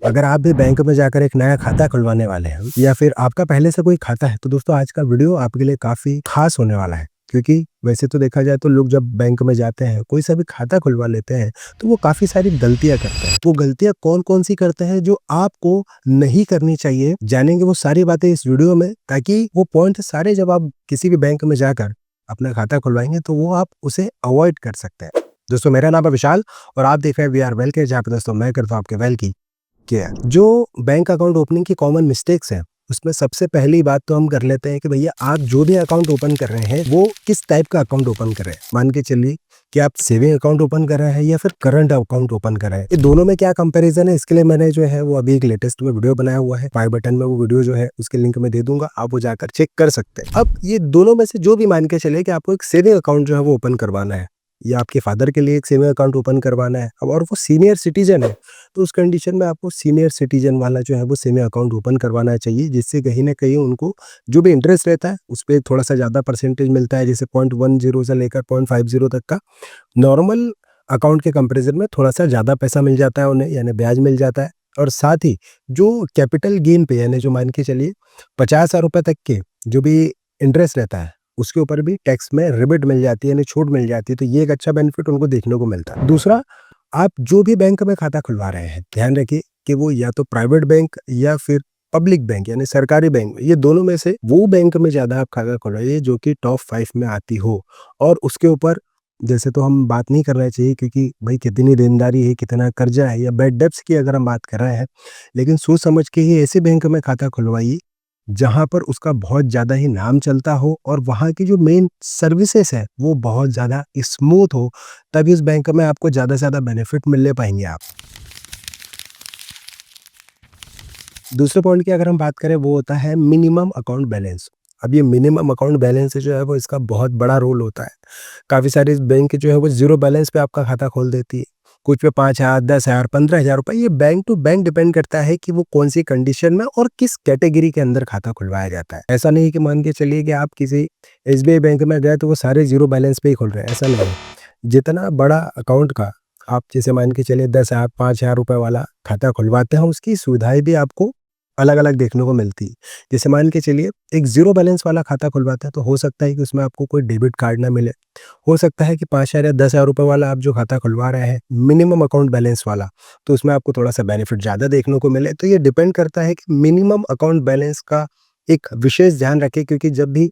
अगर आप भी बैंक में जाकर एक नया खाता खुलवाने वाले हैं या फिर आपका पहले से कोई खाता है, तो दोस्तों आज का वीडियो आपके लिए काफ़ी खास होने वाला है। क्योंकि वैसे तो देखा जाए तो लोग जब बैंक में जाते हैं, कोई सा भी खाता खुलवा लेते हैं, तो वो काफ़ी सारी गलतियाँ करते हैं। वो गलतियाँ कौन-कौन सी करते हैं जो आपको नहीं करनी चाहिए, जानेंगे वो सारी बातें इस वीडियो में, ताकि वो पॉइंट सारे जब आप किसी भी बैंक में जाकर अपना खाता खुलवाएँगे, तो वो आप उसे अवॉइड कर सकते हैं। दोस्तों मेरा नाम है विशाल और आप देख रहे हैं वी आर वेल के, जहाँ पे दोस्तों मैं करता हूँ आपके वेल की केयर। जो बैंक अकाउंट ओपनिंग की कॉमन मिस्टेक्स हैं, उसमें सबसे पहली बात तो हम कर लेते हैं कि भैया आप जो भी अकाउंट ओपन कर रहे हैं वो किस टाइप का अकाउंट ओपन कर रहे हैं। मान के चलिए कि आप सेविंग अकाउंट ओपन कर रहे हैं या फिर करंट अकाउंट ओपन कर रहे हैं, ये दोनों में क्या कंपैरिजन है, इसके लिए मैंने जो है वो अभी एक लेटेस्ट में वीडियो बनाया हुआ है। आई बटन में वो वीडियो जो है उसके लिंक में दे दूंगा, आप वो जाकर चेक कर सकते हैं। अब ये दोनों में से जो भी मान के चले कि आपको एक सेविंग अकाउंट जो है वो ओपन करवाना है या आपके फादर के लिए एक सेविंग अकाउंट ओपन करवाना है, अब और वो सीनियर सिटीजन है, तो उस कंडीशन में आपको सीनियर सिटीजन वाला जो है वो सेविंग अकाउंट ओपन करवाना चाहिए, जिससे कहीं ना कहीं उनको जो भी इंटरेस्ट रहता है उस पर थोड़ा सा ज़्यादा परसेंटेज मिलता है। जैसे 0.10 से लेकर 0.50 तक का नॉर्मल अकाउंट के कंपेरिजन में थोड़ा सा ज़्यादा पैसा मिल जाता है उन्हें, यानी ब्याज मिल जाता है। और साथ ही जो कैपिटल गेन पे, यानी जो मान के चलिए 50,000 रुपये तक के जो भी इंटरेस्ट रहता है उसके ऊपर भी टैक्स में रिबेट मिल जाती है, यानी छूट मिल जाती है। तो ये एक अच्छा बेनिफिट उनको देखने को मिलता है। दूसरा, आप जो भी बैंक में खाता खुलवा रहे हैं, ध्यान रखिए कि वो या तो प्राइवेट बैंक या फिर पब्लिक बैंक यानी सरकारी बैंक, ये दोनों में से वो बैंक में ज़्यादा आप खाता खुलवाइए जो कि टॉप 5 में आती हो। और उसके ऊपर जैसे तो हम बात नहीं करना चाहिए, क्योंकि भाई कितनी देनदारी है, कितना कर्जा है या बैड डेब्ट्स की अगर हम बात कर रहे हैं, लेकिन सोच समझ के ही ऐसे बैंक में खाता खुलवाइए जहाँ पर उसका बहुत ज़्यादा ही नाम चलता हो और वहाँ की जो मेन सर्विसेज है वो बहुत ज़्यादा स्मूथ हो, तभी उस बैंक में आपको ज़्यादा से ज़्यादा बेनिफिट मिलने पाएंगे आप। दूसरे पॉइंट की अगर हम बात करें वो होता है मिनिमम अकाउंट बैलेंस। अब ये मिनिमम अकाउंट बैलेंस जो है वो इसका बहुत बड़ा रोल होता है। काफ़ी सारी बैंक जो है वो ज़ीरो बैलेंस पे आपका खाता खोल देती है, कुछ पे 5,000, 10,000, 15,000 रुपये। ये बैंक टू बैंक डिपेंड करता है कि वो कौन सी कंडीशन में और किस कैटेगरी के अंदर खाता खुलवाया जाता है। ऐसा नहीं कि मान के चलिए कि आप किसी एसबीआई बैंक में गए तो वो सारे ज़ीरो बैलेंस पे ही खुल रहे हैं, ऐसा नहीं है। जितना बड़ा अकाउंट का आप जैसे मान के चलिए 10,000, 5,000 रुपये वाला खाता खुलवाते हैं, उसकी सुविधाएं भी आपको अलग-अलग देखने को मिलती है। जैसे मान के चलिए एक ज़ीरो बैलेंस वाला खाता खुलवाते हैं तो हो सकता है कि उसमें आपको कोई डेबिट कार्ड ना मिले। हो सकता है कि 5,000 या 10,000 रुपये वाला आप जो खाता खुलवा रहे हैं मिनिमम अकाउंट बैलेंस वाला, तो उसमें आपको थोड़ा-सा बेनिफिट ज़्यादा देखने को मिले। तो ये डिपेंड करता है कि मिनिमम अकाउंट बैलेंस का एक विशेष ध्यान रखें, क्योंकि जब भी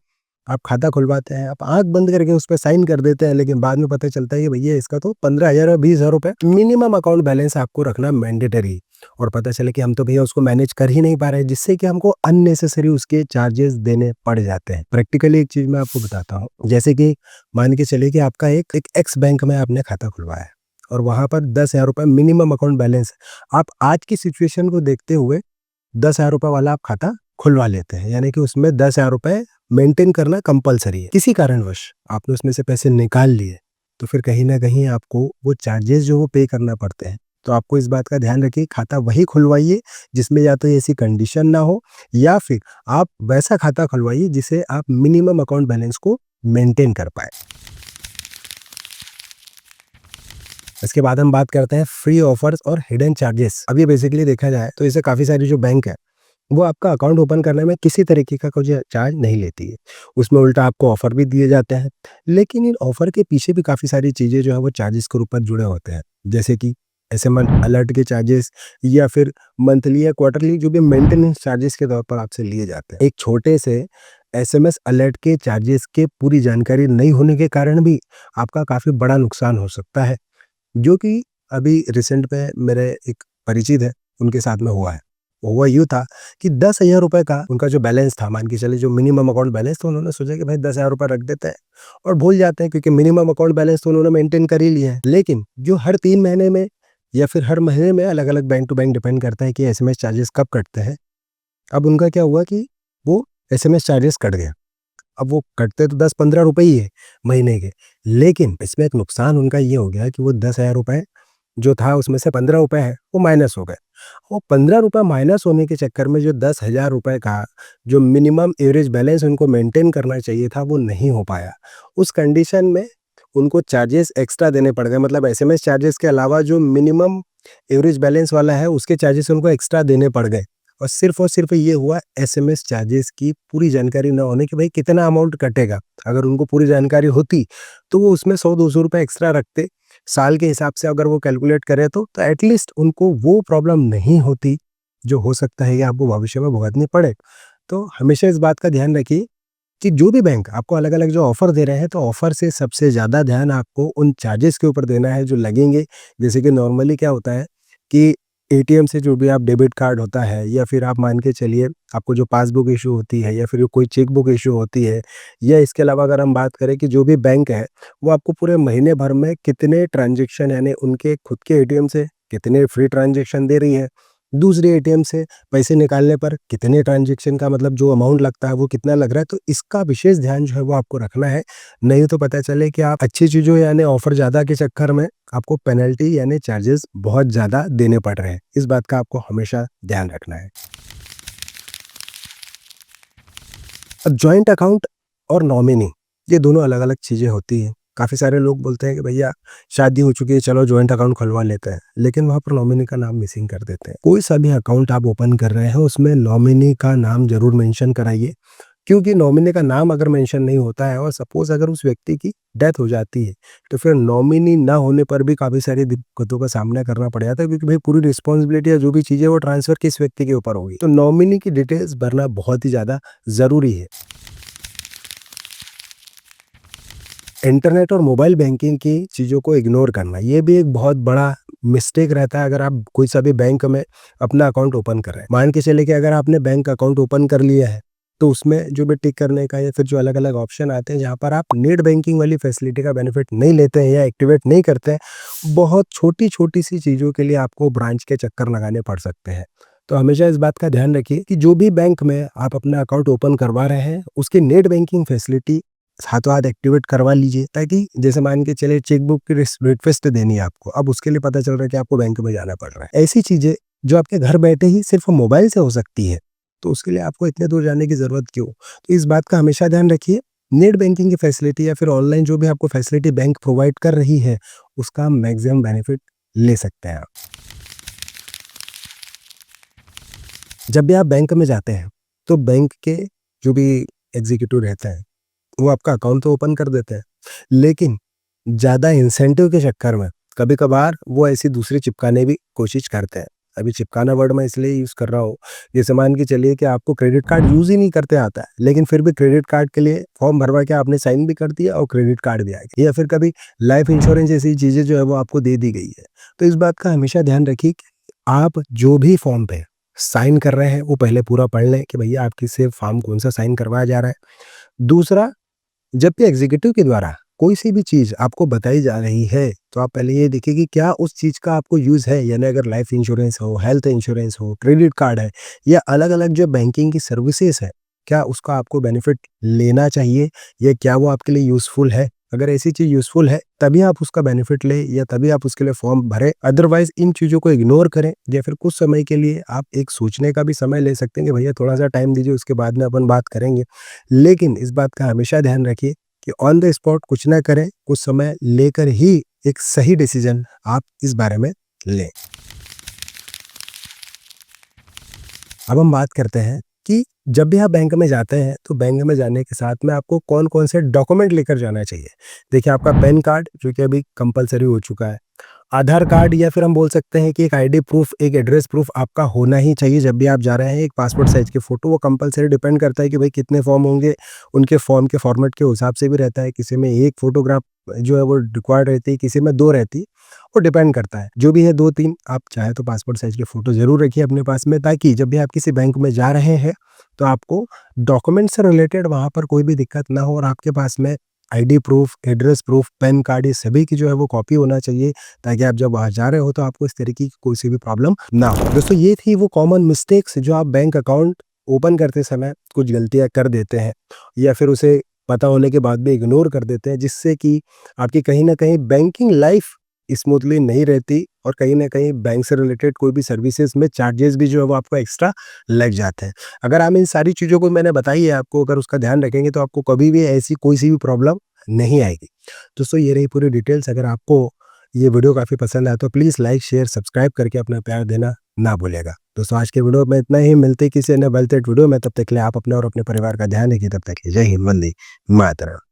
आप खाता खुलवाते हैं, आप आँख बंद करके उस पे साइन कर देते हैं, लेकिन बाद में पता चलता है कि भैया इसका तो 15,000 या 20,000 रुपये मिनिमम अकाउंट बैलेंस आपको रखना मैंडेटरी, और पता चले कि हम तो भैया उसको मैनेज कर ही नहीं पा रहे हैं, जिससे कि हमको अननेसेसरी उसके चार्जेस देने पड़ जाते हैं। प्रैक्टिकली एक चीज़ मैं आपको बताता हूँ, जैसे कि मान के चलिए कि आपका एक एक्स बैंक में आपने खाता खुलवाया है और वहाँ पर 10,000 रुपये मिनिमम अकाउंट बैलेंस है। आप आज की सिचुएशन को देखते हुए 10,000 रुपये वाला आप खाता खुलवा लेते हैं, यानी कि उसमें 10,000 रुपये मेंटेन करना कंपलसरी है। किसी कारणवश आपने उसमें से पैसे निकाल लिए, तो फिर कहीं ना कहीं आपको वो चार्जेस जो वो पे करना पड़ते हैं। तो आपको इस बात का ध्यान रखिए, खाता वही खुलवाइए जिसमें या तो ऐसी कंडीशन ना हो, या फिर आप वैसा खाता खुलवाइए जिसे आप मिनिमम अकाउंट बैलेंस को मेंटेन कर पाए। इसके बाद हम बात करते हैं फ्री ऑफर्स और हिडन चार्जेस। अब ये बेसिकली देखा जाए तो इसे काफ़ी सारी जो बैंक है वो आपका अकाउंट ओपन करने में किसी तरीके का कोई चार्ज नहीं लेती है। उसमें उल्टा आपको ऑफर भी दिए जाते हैं, लेकिन इन ऑफर के पीछे भी काफ़ी सारी चीज़ें जो है वो चार्जेस के ऊपर जुड़े होते हैं, जैसे कि एसएमएस अलर्ट के चार्जेस या फिर मंथली या क्वार्टरली जो भी मेंटेनेंस चार्जेस के तौर पर आपसे लिए जाते हैं। एक छोटे से एसएमएस अलर्ट के चार्जेस के पूरी जानकारी नहीं होने के कारण भी आपका काफ़ी बड़ा नुकसान हो सकता है, जो कि अभी रिसेंट में मेरे एक परिचित है उनके साथ में हुआ है। हुआ यूँ था कि 10,000 रुपये का उनका जो बैलेंस था, मान के चलिए जो मिनिमम अकाउंट बैलेंस था, उन्होंने सोचा कि भाई 10,000 रुपये रख देते हैं और भूल जाते हैं, क्योंकि मिनिमम अकाउंट बैलेंस तो उन्होंने मेंटेन कर ही लिया है। लेकिन जो हर 3 महीने में या फिर हर महीने में अलग अलग बैंक टू बैंक डिपेंड करता है कि एसएमएस चार्जेस कब कटते हैं। अब उनका क्या हुआ कि वो एसएमएस चार्जेस कट गया। अब वो कटते तो 10-15 रुपए ही है महीने के, लेकिन इसमें एक नुकसान उनका ये हो गया कि वो 10,000 रुपये जो था उसमें से 15 रुपए है वो माइनस हो गए। वो 15 रुपए माइनस होने के चक्कर में जो 10,000 रुपये का जो मिनिमम एवरेज बैलेंस उनको मेंटेन करना चाहिए था वो नहीं हो पाया। उस कंडीशन में उनको चार्जेस एक्स्ट्रा देने पड़ गए, मतलब एसएमएस चार्जेस के अलावा जो मिनिमम एवरेज बैलेंस वाला है उसके चार्जेस उनको एक्स्ट्रा देने पड़ गए और सिर्फ ये हुआ एसएमएस चार्जेस की पूरी जानकारी ना होने कि भाई कितना अमाउंट कटेगा। अगर उनको पूरी जानकारी होती तो वो उसमें 100-200 रुपए एक्स्ट्रा रखते। साल के हिसाब से अगर वो कैलकुलेट करें तो एटलीस्ट उनको वो प्रॉब्लम नहीं होती जो हो सकता है कि आपको भविष्य में भुगतनी पड़े। तो हमेशा इस बात का ध्यान रखिए कि जो भी बैंक आपको अलग-अलग जो ऑफ़र दे रहे हैं, तो ऑफ़र से सबसे ज़्यादा ध्यान आपको उन चार्जेस के ऊपर देना है जो लगेंगे। जैसे कि नॉर्मली क्या होता है कि एटीएम से जो भी आप डेबिट कार्ड होता है या फिर आप मान के चलिए आपको जो पासबुक इश्यू होती है या फिर कोई चेक बुक इश्यू होती है या इसके अलावा अगर हम बात करें कि जो भी बैंक है, वो आपको पूरे महीने भर में कितने ट्रांज़ैक्शन यानी उनके खुद के एटीएम से कितने फ्री ट्रांज़ैक्शन दे रही है, दूसरे एटीएम से पैसे निकालने पर कितने ट्रांज़ैक्शन का मतलब जो अमाउंट लगता है वो कितना लग रहा है, तो इसका विशेष ध्यान जो है वो आपको रखना है। नहीं तो पता चले कि आप अच्छी चीज़ों यानी ऑफ़र ज़्यादा के चक्कर में आपको पेनल्टी यानी चार्जेस बहुत ज़्यादा देने पड़ रहे हैं। इस बात का आपको हमेशा ध्यान रखना है। अब जॉइंट अकाउंट और नॉमिनी ये दोनों अलग-अलग चीज़ें होती हैं। काफ़ी सारे लोग बोलते हैं कि भैया शादी हो चुकी है चलो जॉइंट अकाउंट खुलवा लेते हैं, लेकिन वहाँ पर नॉमिनी का नाम मिसिंग कर देते हैं। कोई सा भी अकाउंट आप ओपन कर रहे हैं उसमें नॉमिनी का नाम ज़रूर मेंशन कराइए, क्योंकि नॉमिनी का नाम अगर मेंशन नहीं होता है और सपोज़ अगर उस व्यक्ति की डेथ हो जाती है, तो फिर नॉमिनी ना होने पर भी काफ़ी सारी दिक्कतों का सामना करना पड़ जाता है क्योंकि भाई पूरी रिस्पॉन्सिबिलिटी या जो भी चीज़ है वो ट्रांसफ़र किस व्यक्ति के ऊपर होगी। तो नॉमिनी की डिटेल्स भरना बहुत ही ज़्यादा ज़रूरी है। इंटरनेट और मोबाइल बैंकिंग की चीज़ों को इग्नोर करना, ये भी एक बहुत बड़ा मिस्टेक रहता है अगर आप कोई सा भी बैंक में अपना अकाउंट ओपन कर रहे हैं। मान के चलिए कि अगर आपने बैंक अकाउंट ओपन कर लिया है, तो उसमें जो भी टिक करने का या फिर जो अलग-अलग ऑप्शन आते हैं, जहाँ पर आप नेट बैंकिंग वाली फैसिलिटी का बेनिफिट नहीं लेते हैं या एक्टिवेट नहीं करते हैं, बहुत छोटी-छोटी सी चीज़ों के लिए आपको ब्रांच के चक्कर लगाने पड़ सकते हैं। तो हमेशा इस बात का ध्यान रखिए कि जो भी बैंक में आप अपना अकाउंट ओपन करवा रहे हैं, उसकी नेट बैंकिंग फैसिलिटी हाथों हाथ एक्टिवेट करवा लीजिए, ताकि जैसे मान के चलिए चेकबुक की रिक्वेस्ट देनी है आपको, अब उसके लिए पता चल रहा है कि आपको बैंक में जाना पड़ रहा है। ऐसी चीज़ें जो आपके घर बैठे ही सिर्फ़ मोबाइल से हो सकती है, तो उसके लिए आपको इतने दूर जाने की ज़रूरत क्यों? तो इस बात का हमेशा ध्यान रखिए, नेट बैंकिंग की फैसिलिटी या फिर ऑनलाइन जो भी आपको फैसिलिटी बैंक प्रोवाइड कर रही है, उसका मैक्सिमम बेनिफिट ले सकते हैं आप। जब भी आप बैंक में जाते हैं, तो बैंक के जो भी एग्ज़ीक्यूटिव रहते हैं, वो आपका अकाउंट तो ओपन कर देते हैं, लेकिन ज़्यादा इंसेंटिव के चक्कर में कभी-कभार वो ऐसी दूसरी चिपकाने भी कोशिश करते हैं। अभी चिपकाना वर्ड मैं इसलिए यूज़ कर रहा हूँ, जैसे मान के चलिए कि आपको क्रेडिट कार्ड यूज़ ही नहीं करते आता है, लेकिन फिर भी क्रेडिट कार्ड के लिए फॉर्म भरवा के आपने साइन भी कर दिया और क्रेडिट कार्ड भी आ गया। या फिर कभी लाइफ इंश्योरेंस जैसी चीज़ें जो है वो आपको दे दी गई है। तो इस बात का हमेशा ध्यान रखिए कि आप जो भी फॉर्म पे साइन कर रहे हैं, वो पहले पूरा पढ़ लें कि भैया आपकी से फॉर्म कौन-सा साइन करवाया जा रहा है। दूसरा, जब भी एग्जीक्यूटिव के द्वारा कोई सी भी चीज़ आपको बताई जा रही है, तो आप पहले ये देखिए कि क्या उस चीज़ का आपको यूज़ है, यानी अगर लाइफ इंश्योरेंस हो, हेल्थ इंश्योरेंस हो, क्रेडिट कार्ड है या अलग-अलग जो बैंकिंग की सर्विसेज़ है, क्या उसका आपको बेनिफिट लेना चाहिए या क्या वो आपके लिए यूज़फुल है? अगर ऐसी चीज़ यूज़फुल है, तभी आप उसका बेनिफिट लें या तभी आप उसके लिए फॉर्म भरें। अदरवाइज़ इन चीज़ों को इग्नोर करें या फिर कुछ समय के लिए आप एक सोचने का भी समय ले सकते हैं कि भैया थोड़ा-सा टाइम दीजिए, उसके बाद में अपन बात करेंगे। लेकिन इस बात का हमेशा ध्यान रखिए कि ऑन द स्पॉट कुछ ना करें, कुछ समय लेकर ही एक सही डिसीजन आप इस बारे में लें। अब हम बात करते हैं कि जब भी आप बैंक में जाते हैं, तो बैंक में जाने के साथ में आपको कौन-कौन से डॉक्यूमेंट लेकर जाना चाहिए। देखिए, आपका पैन कार्ड जो कि अभी कंपल्सरी हो चुका है। आधार कार्ड या फिर हम बोल सकते हैं कि एक आईडी प्रूफ, एक एड्रेस प्रूफ आपका होना ही चाहिए जब भी आप जा रहे हैं। एक पासपोर्ट साइज़ की फ़ोटो, वो कंपल्सरी डिपेंड करता है कि भाई कितने फॉर्म होंगे, उनके फॉर्म के फॉर्मेट के हिसाब से भी रहता है। किसी में 1 फ़ोटोग्राफ जो है वो रिक्वायर्ड रहती है, किसी में 2 रहती है, वो डिपेंड करता है। जो भी है 2-3 आप चाहे तो पासपोर्ट साइज़ की फ़ोटो ज़रूर रखिए अपने पास में, ताकि जब भी आप किसी बैंक में जा रहे हैं, तो आपको डॉक्यूमेंट से रिलेटेड वहाँ पर कोई भी दिक्कत ना हो और आपके पास में ID proof, address proof, pan card, ये सभी की जो है वो कॉपी होना चाहिए, ताकि आप जब वहाँ जा रहे हो तो आपको इस तरीके की कोई सी भी प्रॉब्लम ना हो। दोस्तों, ये थी वो कॉमन मिस्टेक्स जो आप बैंक अकाउंट ओपन करते समय कुछ गलतियाँ कर देते हैं या फिर उसे पता होने के बाद भी इग्नोर कर देते हैं, जिससे कि आपकी कहीं न कहीं बैंकिंग लाइफ स्मूथली नहीं रहती और कहीं न कहीं बैंक से रिलेटेड कोई भी सर्विसेज़ में चार्जेज़ भी जो है वो आपको एक्स्ट्रा लग जाते हैं। अगर हम इन सारी चीज़ों को मैंने बताई है आपको, अगर उसका ध्यान रखेंगे तो आपको कभी भी ऐसी कोई सी भी प्रॉब्लम नहीं आएगी। दोस्तों, ये रही पूरी डिटेल्स। अगर आपको ये वीडियो काफ़ी पसंद आया तो प्लीज़ लाइक, शेयर, सब्सक्राइब करके अपना प्यार देना ना भूलिएगा। दोस्तों आज के वीडियो में इतना ही, मिलते हैं किसी अन्य वेल सेट वीडियो में, तब तक के लिए आप अपने और अपने परिवार का ध्यान रखिए। तब तक के लिए जय हिंद, वंदे मातरम।